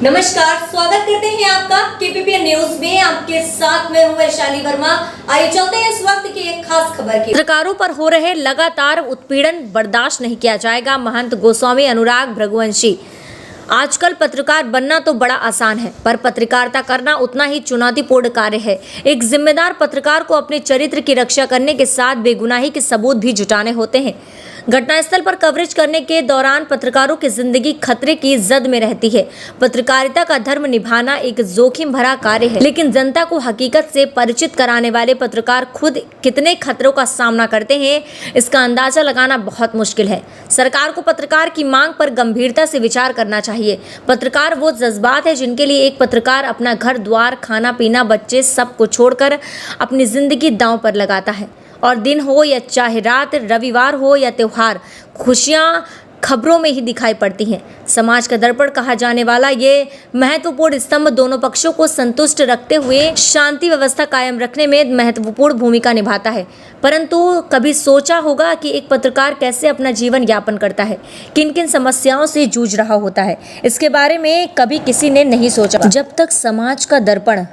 नमस्कार, स्वागत करते हैं आपका केपीपीएन न्यूज में। आपके साथ मैं हूं वैशाली वर्मा। आइए चलते हैं इस वक्त की एक खास खबर की। पत्रकारों पर हो रहे लगातार उत्पीड़न बर्दाश्त नहीं किया जाएगा। महंत गोस्वामी अनुराग भृगुवंशी। आजकल पत्रकार बनना तो बड़ा आसान है, पर पत्रकारिता करना उतना ही चुनौतीपूर्ण कार्य है। एक जिम्मेदार पत्रकार को अपने चरित्र की रक्षा करने के साथ बेगुनाही के सबूत भी जुटाने होते हैं। घटनास्थल पर कवरेज करने के दौरान पत्रकारों की जिंदगी खतरे की जद में रहती है। पत्रकारिता का धर्म निभाना एक जोखिम भरा कार्य है, लेकिन जनता को हकीकत से परिचित कराने वाले पत्रकार खुद कितने खतरों का सामना करते हैं, इसका अंदाजा लगाना बहुत मुश्किल है। सरकार को पत्रकार की मांग पर गंभीरता से विचार करना चाहिए। पत्रकार वो जज्बात है जिनके लिए एक पत्रकार अपना घर द्वार, खाना पीना, बच्चे सब को छोड़कर अपनी जिंदगी दांव पर लगाता है। और दिन हो या चाहे रात, रविवार हो या त्योहार, खुशियाँ खबरों में ही दिखाई पड़ती हैं। समाज का दर्पण कहा जाने वाला ये महत्वपूर्ण स्तंभ दोनों पक्षों को संतुष्ट रखते हुए शांति व्यवस्था कायम रखने में महत्वपूर्ण भूमिका निभाता है। परंतु कभी सोचा होगा कि एक पत्रकार कैसे अपना जीवन यापन करता है, किन किन समस्याओं से जूझ रहा होता है? इसके बारे में कभी किसी ने नहीं सोचा। जब तक समाज का दर्पण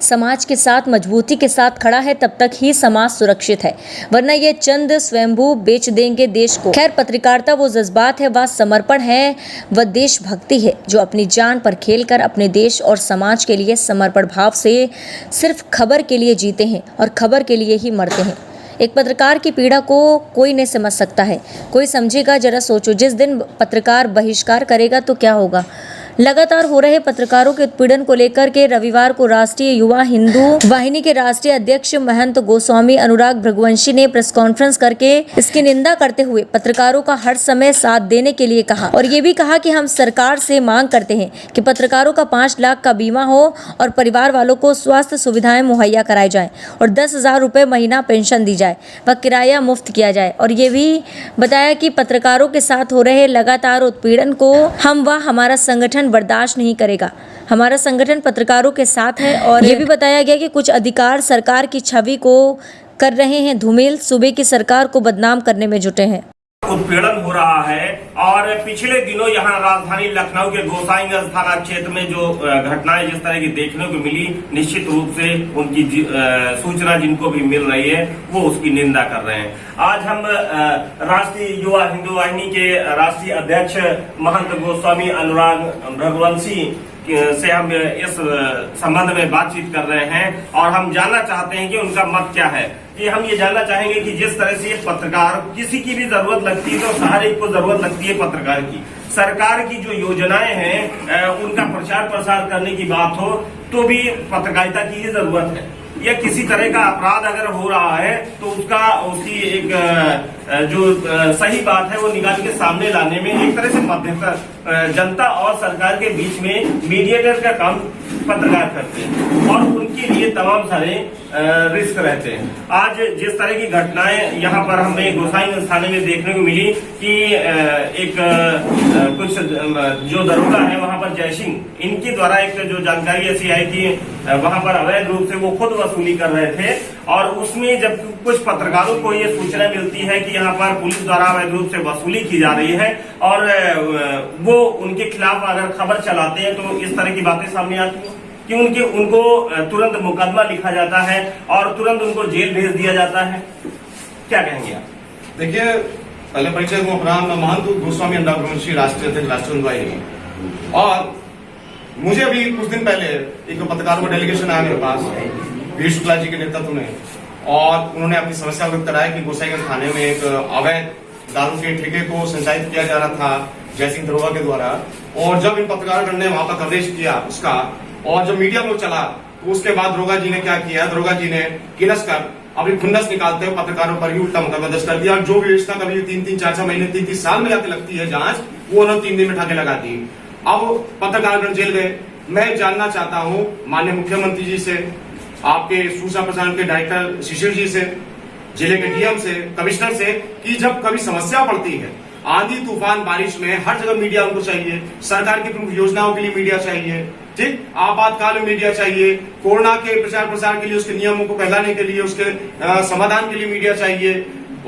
समाज के साथ मजबूती के साथ खड़ा है, तब तक ही समाज सुरक्षित है, वरना ये चंद स्वयंभू बेच देंगे देश को। खैर, पत्रकारिता वो जज्बात है, वह समर्पण है, वह देशभक्ति है जो अपनी जान पर खेलकर अपने देश और समाज के लिए समर्पण भाव से सिर्फ खबर के लिए जीते हैं और खबर के लिए ही मरते हैं। एक पत्रकार की पीड़ा को कोई नहीं समझ सकता है। कोई समझेगा? जरा सोचो, जिस दिन पत्रकार बहिष्कार करेगा तो क्या होगा? लगातार हो रहे पत्रकारों के उत्पीड़न को लेकर के रविवार को राष्ट्रीय युवा हिंदू वाहिनी के राष्ट्रीय अध्यक्ष महंत गोस्वामी अनुराग भृगुवंशी ने प्रेस कॉन्फ्रेंस करके इसकी निंदा करते हुए पत्रकारों का हर समय साथ देने के लिए कहा, और ये भी कहा कि हम सरकार से मांग करते हैं कि पत्रकारों का 5 लाख का बीमा हो और परिवार वालों को स्वास्थ्य सुविधाएं मुहैया कराई जाए और 10,000 रुपये महीना पेंशन दी जाए व किराया मुफ्त किया जाए। और ये भी बताया कि पत्रकारों के साथ हो रहे लगातार उत्पीड़न को हम व हमारा संगठन बर्दाश्त नहीं करेगा। हमारा संगठन पत्रकारों के साथ है। और ये भी बताया गया कि कुछ अधिकार सरकार की छवि को कर रहे हैं धूमिल, सूबे की सरकार को बदनाम करने में जुटे हैं। उत्पीड़न हो रहा है और पिछले दिनों यहाँ राजधानी लखनऊ के गोसाईगंज थाना क्षेत्र में जो घटनाएं जिस तरह की देखने को मिली, निश्चित रूप से उनकी सूचना जिनको भी मिल रही है वो उसकी निंदा कर रहे हैं। आज हम राष्ट्रीय युवा हिंदू वाहिनी के राष्ट्रीय अध्यक्ष महंत गोस्वामी अनुराग भृगुवंशी से हम इस संबंध में बातचीत कर रहे हैं और हम जानना चाहते हैं कि उनका मत क्या है। कि हम ये जानना चाहेंगे कि जिस तरह से पत्रकार किसी की भी जरूरत लगती है तो हर एक को जरूरत लगती है पत्रकार की। सरकार की जो योजनाएं हैं उनका प्रचार प्रसार करने की बात हो तो भी पत्रकारिता की ही जरूरत है। या किसी तरह का अपराध अगर हो रहा है तो उसकी एक जो सही बात है वो निकाल के सामने लाने में एक तरह से मध्यस्थ जनता और सरकार के बीच में मीडिएटर का काम पत्रकार करते हैं और उनके लिए तमाम सारे रिस्क रहते हैं। आज जिस तरह की घटनाएं यहाँ पर हमें गोसाईगंज थाने में देखने को मिली कि एक कुछ जो दरोगा है वहाँ पर जय सिंह, इनके द्वारा एक जो जानकारी ऐसी आई कि वहाँ पर अवैध रूप से वो खुद वसूली कर रहे थे और उसमें जब कुछ पत्रकारों को ये सूचना मिलती है कि यहाँ पर पुलिस द्वारा अवैध रूप से वसूली की जा रही है और वो उनके खिलाफ अगर खबर चलाते हैं तो इस तरह की बातें सामने आती हैं कि उनको तुरंत मुकदमा लिखा जाता है और तुरंत उनको जेल भेज दिया जाता है। क्या कहेंगे आप? देखिए, पहले परिचय को अपना महंत गोस्वामी अनुराग भृगुवंशी राष्ट्रीय अध्यक्ष राष्ट्रीय वाहिनी। और मुझे अभी कुछ दिन पहले एक पत्रकारों का डेलीगेशन आया मेरे पास वीर शुक्ला जी के नेतृत्व में, और उन्होंने अपनी समस्या व्यक्त कराया कि गोसाईगंज थाने में एक अवैध दारू के ठेके को संचालित किया जा रहा था जयसिंह दरोगा के द्वारा। और जब इन पत्रकारों ने वहां पर कवरेज किया उसका और जब मीडिया में चला तो उसके बाद दरोगा जी ने क्या किया, दरोगा जी ने किनस कर अपनी खुन्नस निकालते हुए पत्रकारों पर ही उल्टा मुकदमा दर्ज कर दिया। और जो व्यवस्था कभी 3-3, 4-4 महीने, 3-3 साल में जाके लगती है जांच, वो उन्होंने 3 दिन में ठाके लगा दी। अब पत्रकार जेल गए। मैं जानना चाहता हूं माननीय मुख्यमंत्री जी से, आपके सूचना प्रसारण के डायरेक्टर शिशिर जी से, जिले के डीएम से, कमिश्नर से, कि जब कभी समस्या पड़ती है आंधी तूफान बारिश में, हर जगह मीडिया उनको चाहिए। सरकार की प्रमुख योजनाओं के लिए मीडिया चाहिए, ठीक, आपातकाल में मीडिया चाहिए, कोरोना के प्रचार प्रसार के लिए, उसके नियमों को फैलाने के लिए, उसके समाधान के लिए मीडिया चाहिए।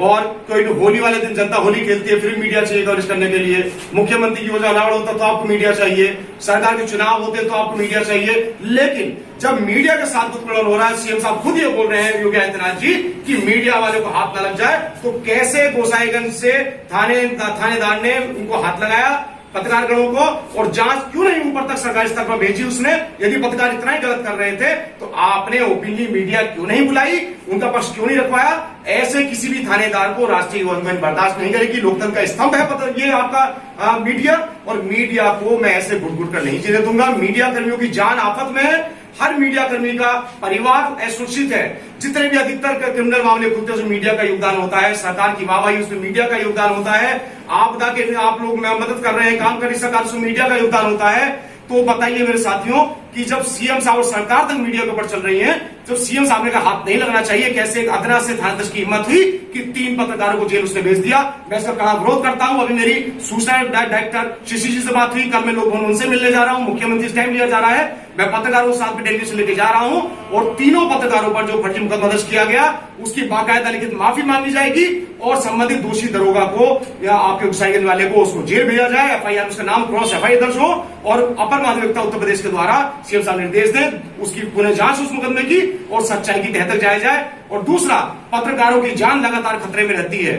और कोई होली वाले दिन जनता होली खेलती है, फिर मीडिया चाहिए कवरेज करने के लिए। मुख्यमंत्री की वजह अनावरण होता तो आपको मीडिया चाहिए, सरकार के चुनाव होते तो आपको मीडिया चाहिए। लेकिन जब मीडिया के साथ उत्पीड़न हो रहा है, सीएम साहब खुद ये बोल रहे हैं योगी आदित्यनाथ जी कि मीडिया वाले को हाथ न लग जाए, तो कैसे गोसाईगंज से थानेदार ने उनको हाथ लगाया पत्रकारगणों को, और जांच क्यों नहीं ऊपर तक सरकारी स्तर पर भेजी उसने? यदि पत्रकार इतना ही गलत कर रहे थे तो आपने ओपनली मीडिया क्यों नहीं बुलाई, उनका पक्ष क्यों नहीं रखवाया? ऐसे किसी भी थानेदार को राष्ट्रीय गवर्नमेंट बर्दाश्त नहीं करेगी। लोकतंत्र का स्तंभ है ये आपका मीडिया, और मीडिया को मैं ऐसे घुट कर नहीं जीने दूंगा। मीडिया कर्मियों की जान आफत में है, हर मीडिया कर्मी का परिवार असुरक्षित है। जितने भी अधिकतर क्रिमिनल मामले खुलते हैं उसमें मीडिया का योगदान होता है, सरकार की वाहवाही उसमें मीडिया का योगदान होता है, आपदा के आप लोग मदद कर रहे हैं, काम कर रही सरकार, उसमें मीडिया का योगदान होता है। तो बताइए मेरे साथियों कि जब सीएम साहब और सरकार तक मीडिया के ऊपर चल रही है, तो सीएम साहब ने कहा हाथ नहीं लगना चाहिए। कैसे एक अदना से थानेदार की हिम्मत हुई कि 3 पत्रकारों को जेल उसने भेज दिया। मैं इसका कड़ा विरोध करता हूं। अभी मेरी सूचना डायरेक्टर शशि जी से बात हुई, कल मैं लोग भवन उनसे मिलने जा रहा हूं, मुख्यमंत्री से टाइम लिया जा रहा है, मैं पत्रकारों के साथ में डेलीगेशन लेके जा रहा हूं, और तीनों पत्रकारों पर जो फर्जी मुकदमा दर्ज किया गया उसकी बाकायदा लिखित माफी मांगी जाएगी, और संबंधित दोषी दरोगा को या आपके गोसाईगंज वाले को उसको जेल भेजा जाए, एफआईआर उसका नाम क्रॉस एफआईआर दर्ज हो, और अपर महाधिवक्ता उत्तर प्रदेश के द्वारा सीएम साहब निर्देश दें, उसकी पुनः जांच उस मुकदमे की और सच्चाई की तह तक जाया जाए। और दूसरा, पत्रकारों की जान लगातार खतरे में रहती है।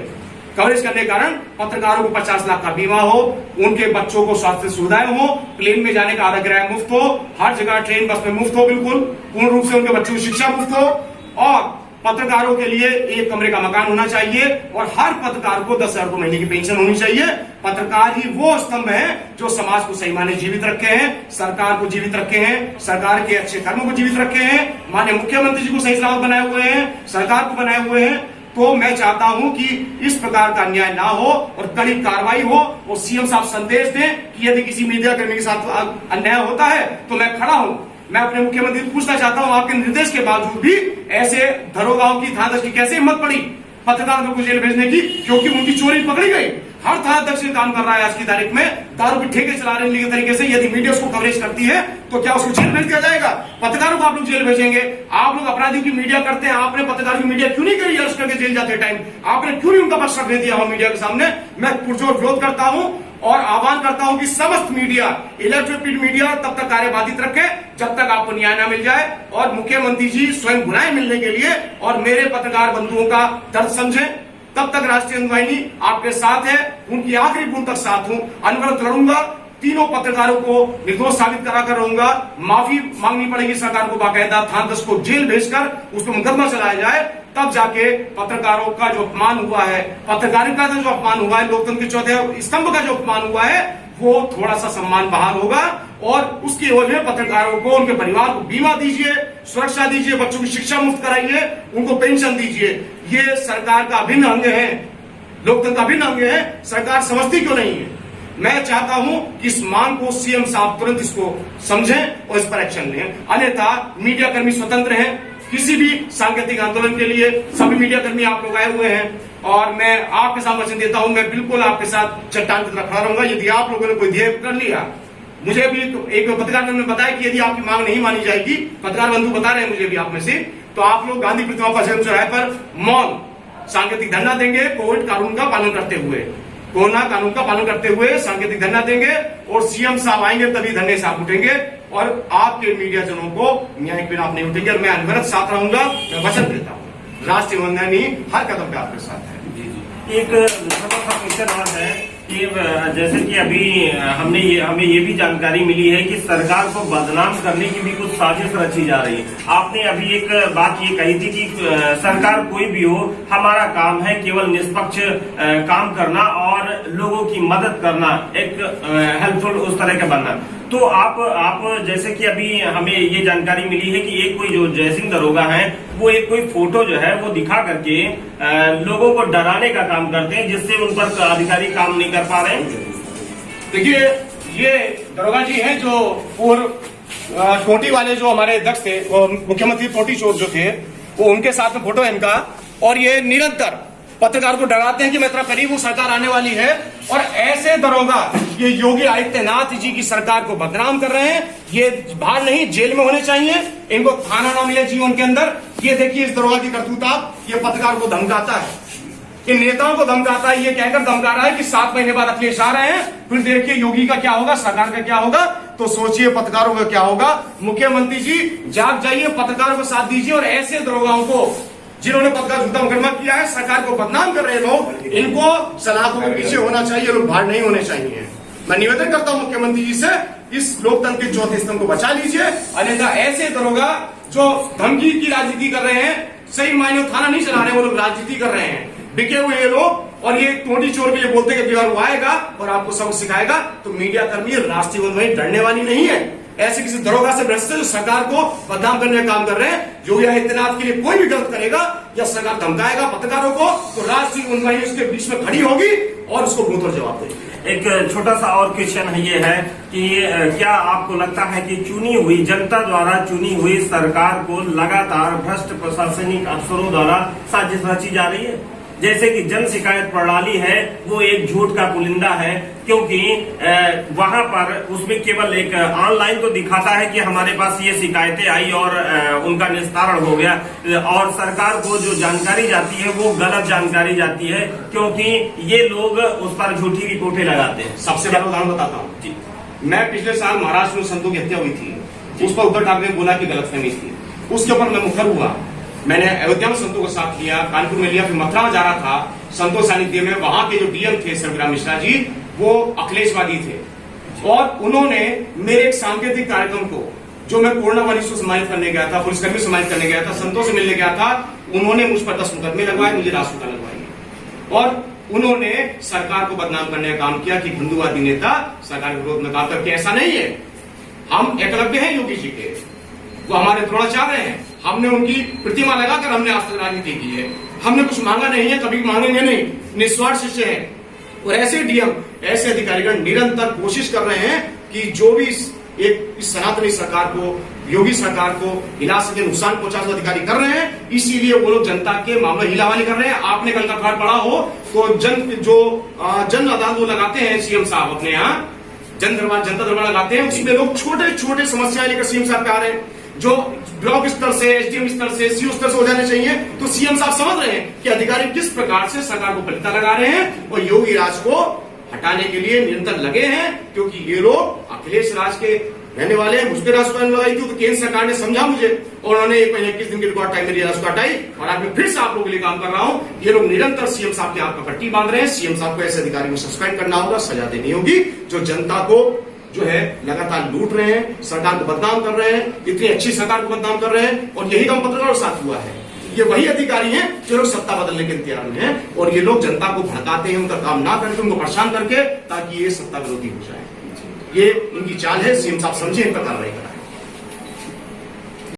कवरेज करने के कारण पत्रकारों को 50 लाख का बीमा हो, उनके बच्चों को स्वास्थ्य सुविधाएं हो, प्लेन में जाने का आधा किराया मुफ्त हो, हर जगह ट्रेन बस में मुफ्त हो, बिल्कुल पूर्ण रूप से उनके बच्चों की शिक्षा मुफ्त हो, और पत्रकारों के लिए 1 कमरे का मकान होना चाहिए, और हर पत्रकार को 10,000 रुपए महीने की पेंशन होनी चाहिए। पत्रकार ही वो स्तंभ है जो समाज को सही माने जीवित रखे हैं, सरकार को जीवित रखे हैं, सरकार के अच्छे कर्मों को जीवित रखे हैं, माननीय मुख्यमंत्री जी को सही सलामत बनाए हुए हैं, सरकार को बनाए हुए हैं। तो मैं चाहता हूं कि इस प्रकार का अन्याय ना हो और कड़ी कार्रवाई हो, और सीएम साहब संदेश दें कि यदि किसी मीडिया कर्मी के साथ अन्याय होता है तो मैं खड़ा हूं। मैं अपने मुख्यमंत्री से पूछना चाहता हूं, आपके निर्देश के बावजूद भी ऐसे दरोगाओं की थानाध्यक्ष की कैसे हिम्मत पड़ी पत्रकारों को जेल भेजने की? क्योंकि उनकी चोरी पकड़ी गई। हर थानाध्यक्ष काम कर रहा है आज की तारीख में, दारू के ठेके चला रहे हैं तरीके से। यदि मीडिया उसको कवरेज करती है तो क्या उसको जेल भेज दिया जाएगा? पत्रकारों को आप लोग जेल भेजेंगे? आप लोग अपराधियों की मीडिया करते हैं, आपने पत्रकारों की मीडिया क्यों नहीं करी अरेस्ट करके जेल जाते टाइम? आपने क्यों नहीं उनका पक्ष रख दिया मीडिया के सामने? मैं पुरजोर विरोध करता हूं और आह्वान करता हूं कि समस्त मीडिया, इलेक्ट्रॉनिक मीडिया तब तक कार्य बाधित रखे जब तक आपको न्याय न मिल जाए, और मुख्यमंत्री जी स्वयं बुलाए मिलने के लिए और मेरे पत्रकार बंधुओं का दर्द समझें। तब तक राष्ट्रीय अनुवाहिनी आपके साथ है, उनकी आखिरी बूंद तक साथ हूं, अनवरत लड़ूंगा, तीनों पत्रकारों को निर्दोष साबित कराकर रहूंगा। माफी मांगनी पड़ेगी सरकार को, बाकायदा थानाध्यक्ष को जेल भेजकर उस पर मुकदमा चलाया जाए, तब जाके पत्रकारों का जो अपमान हुआ है, पत्रकारिता का जो अपमान हुआ है, लोकतंत्र के चौथे स्तंभ का जो अपमान हुआ है, वो थोड़ा सा सम्मान बहाल होगा। और उसकी एवज में पत्रकारों को, उनके परिवार को बीमा दीजिए, सुरक्षा दीजिए, बच्चों की शिक्षा मुफ्त कराइए, उनको पेंशन दीजिए। ये सरकार का अभिन्न अंग है, लोकतंत्र का अभिन्न अंग है। सरकार समझती क्यों नहीं है? मैं चाहता हूं कि इस मांग को सीएम साहब तुरंत इसको समझें और इस पर एक्शन लें, अन्यथा मीडिया कर्मी स्वतंत्र हैं। किसी भी सांकेतिक आंदोलन के लिए सभी मीडिया कर्मी आप लोग आए हुए हैं, और मैं आपके साथ वचन देता हूं, मैं बिल्कुल आपके साथ चट्टान की तरह खड़ा रहूंगा। यदि आप लोगों ने कोई ध्येय कर लिया, मुझे भी एक पत्रकार ने बताया कि यदि आपकी मांग नहीं मानी जाएगी, पत्रकार बंधु बता रहे हैं मुझे भी आप में से, तो आप लोग गांधी प्रतिमा पर चौराहे पर मौन सांकेतिक धरना देंगे, कोविड कानून का पालन करते हुए, कोरोना कानून का पालन करते हुए सांकेतिक धरना देंगे, और सीएम साहब आएंगे तभी धरने से आप उठेंगे, और आपके मीडिया जनों को न्याय के बिना आप नहीं उठेंगे। और मैं अनवरत साथ रहूंगा, मैं वचन देता हूँ, राष्ट्रीय अनुवाहिनी हर कदम पे आपके साथ है। एक क्वेश्चन और है कि जैसे कि अभी हमें ये भी जानकारी मिली है कि सरकार को बदनाम करने की भी कुछ साजिश रची जा रही है। आपने अभी एक बात ये कही थी कि सरकार कोई भी हो, हमारा काम है केवल निष्पक्ष काम करना और लोगों की मदद करना, एक हेल्पफुल उस तरह का बनना। तो आप जैसे कि अभी हमें ये जानकारी मिली है कि एक कोई जो जयसिंह दरोगा है, वो एक कोई फोटो जो है वो दिखा करके लोगों को डराने का काम करते हैं, जिससे उन पर अधिकारी काम नहीं कर पा रहे हैं। देखिए, ये दरोगा जी हैं जो पूर्व टोटी वाले जो हमारे अध्यक्ष थे, वो मुख्यमंत्री टोटी चोर जो थे, वो उनके साथ में फोटो है इनका, और ये निरंतर पत्रकार को डराते हैं कि मैं इतना करीब हूं, सरकार आने वाली है। और ऐसे दरोगा ये योगी आदित्यनाथ जी की सरकार को बदनाम कर रहे हैं। ये बाहर नहीं, जेल में होने चाहिए, इनको थाना ना मिले जीवन के अंदर। ये देखिए इस दरोगा की करतूत, ये पत्रकार को धमकाता है, कि नेताओं को धमकाता है, ये कहकर धमका रहा है कि 7 महीने बाद अखिलेश आ रहे हैं, फिर देखिए योगी का क्या होगा, सरकार का क्या होगा। तो सोचिए पत्रकारों का क्या होगा। मुख्यमंत्री जी जाग जाइए, पत्रकारों को साथ दीजिए और ऐसे दरोगाओं को जिन्होंने पत्रकार झूठा मुकदमा किया है, सरकार को बदनाम कर रहे लोग, इनको सलाखों के पीछे होना चाहिए, लोग बाहर नहीं होने चाहिए। मैं निवेदन करता हूं मुख्यमंत्री जी से, इस लोकतंत्र के चौथे स्तंभ को बचा लीजिए, अन्यथा ऐसे दरोगा जो धमकी की राजनीति कर रहे हैं, सही मायने थाना नहीं चला रहे, वो लोग राजनीति कर रहे हैं, बिके हुए ये लोग। और ये टोटी चोर भी ये बोलते हैं कि बिहार वो आएगा और आपको सबक सिखाएगा, तो मीडिया कर्मी राष्ट्रीय बंधुआई डरने वाली नहीं है। ऐसे किसी दरोगा से भ्रष्ट जो सरकार को बदनाम करने का काम कर रहे हैं, योगी आदित्यनाथ के लिए कोई भी गलत करेगा या सरकार धमकाएगा पत्रकारों को, तो राष्ट्रीय बंधुआई उसके बीच में खड़ी होगी और उसको मुंह तोड़ जवाब देगी। एक छोटा सा और क्वेश्चन ये है कि क्या आपको लगता है कि चुनी हुई जनता द्वारा चुनी हुई सरकार को लगातार भ्रष्ट प्रशासनिक अफसरों द्वारा साजिश रची जा रही है? जैसे कि जन शिकायत प्रणाली है वो एक झूठ का पुलिंदा है, क्योंकि वहां पर उसमें केवल एक ऑनलाइन तो दिखाता है कि हमारे पास ये शिकायतें आई और उनका निस्तारण हो गया, और सरकार को जो जानकारी जाती है वो गलत जानकारी जाती है, क्योंकि ये लोग उस पर झूठी रिपोर्टें लगाते हैं। सबसे बड़ा उदाहरण बताता हूँ जी, मैं पिछले साल महाराष्ट्र में संतों की हत्या हुई थी, उस पर उद्धव ठाकरे ने बोला कि गलतफहमी थी, उसके ऊपर मैं मुखर हुआ। मैंने अयोध्या में संतों को साथ लिया, कानपुर में लिया, फिर मथुरा में जा रहा था संतों सानिध्य में। वहां के जो डीएम थे सर्वग्राम मिश्रा जी, वो अखिलेशवादी थे और उन्होंने मेरे एक सांकेतिक कार्यक्रम को, जो मैं कोरोना मरीज को सम्मानित करने गया था, पुलिसकर्मी सम्मानित करने गया था, संतों से मिलने गया था, उन्होंने मुझ पर 10 मुकदमे लगवाए, मुझे राष्ट्रपति लगवाई और उन्होंने सरकार को बदनाम करने का काम किया कि हिंदुवादी नेता सरकार के विरोध में काम करके। ऐसा नहीं है, हम एकलव्य हैं योगी जी के, वो हमारे द्रोणाचार्य हैं, हमने उनकी प्रतिमा लगाकर हमने आज तक राजनीति की है, हमने कुछ मांगा नहीं है, कभी मांगेंगे नहीं, निस्वार्थ शिष्य हैं। और ऐसे डीएम, ऐसे अधिकारीगण निरंतर कोशिश कर रहे हैं कि जो भी इस सनातनी सरकार को, योगी सरकार को हिला सके, नुकसान पहुंचा सके अधिकारी कर रहे हैं, इसीलिए वो लोग जनता के मामले हिलावाली कर रहे हैं। आपने कल का अखबार पढ़ा हो तो जन अदालत वो लगाते हैं सीएम साहब अपने यहाँ, जनता दरबार लगाते हैं, उसमें लोग छोटे छोटे समस्याएं लेकर सीएम साहब पे आ रहे हैं, जो ब्लॉक स्तर से, एसडीएम स्तर से, सीओ स्तर से हो जाने चाहिए। तो सीएम साहब समझ रहे हैं कि अधिकारी किस प्रकार से सरकार को पलटा लगा रहे हैं और योगी राज को हटाने के लिए निरंतर लगे हैं, क्योंकि ये लोग अखिलेश राज के रहने वाले हैं। मुझ पर राष्ट्रपति लगाई थी तो केंद्र सरकार ने समझा मुझे और उन्होंने 1 महीने 21 दिन की रिकॉर्ड टाइम मेरी राष्ट्र हटाई और आज मैं फिर से आप लोगों के लिए काम कर रहा हूं। ये लोग निरंतर सीएम साहब के हाथ पर पट्टी बांध रहे हैं। सीएम साहब को ऐसे अधिकारी को सस्पेंड करना होगा, सजा देनी होगी, जो जनता को जो है लगातार लूट रहे हैं, सरकार को बदनाम कर रहे हैं, इतनी अच्छी सरकार को बदनाम कर रहे हैं। और यही काम पत्रकारों के साथ हुआ है। ये वही अधिकारी हैं जो लोग सत्ता बदलने के इंतजार में हैं और ये लोग जनता को भड़काते हैं, उनका काम ना करके, उनको परेशान करके, ताकि ये सत्ता विरोधी हो जाए। ये इनकी चाल है। सीएम साहब समझे, इन पर कार्रवाई कराएं।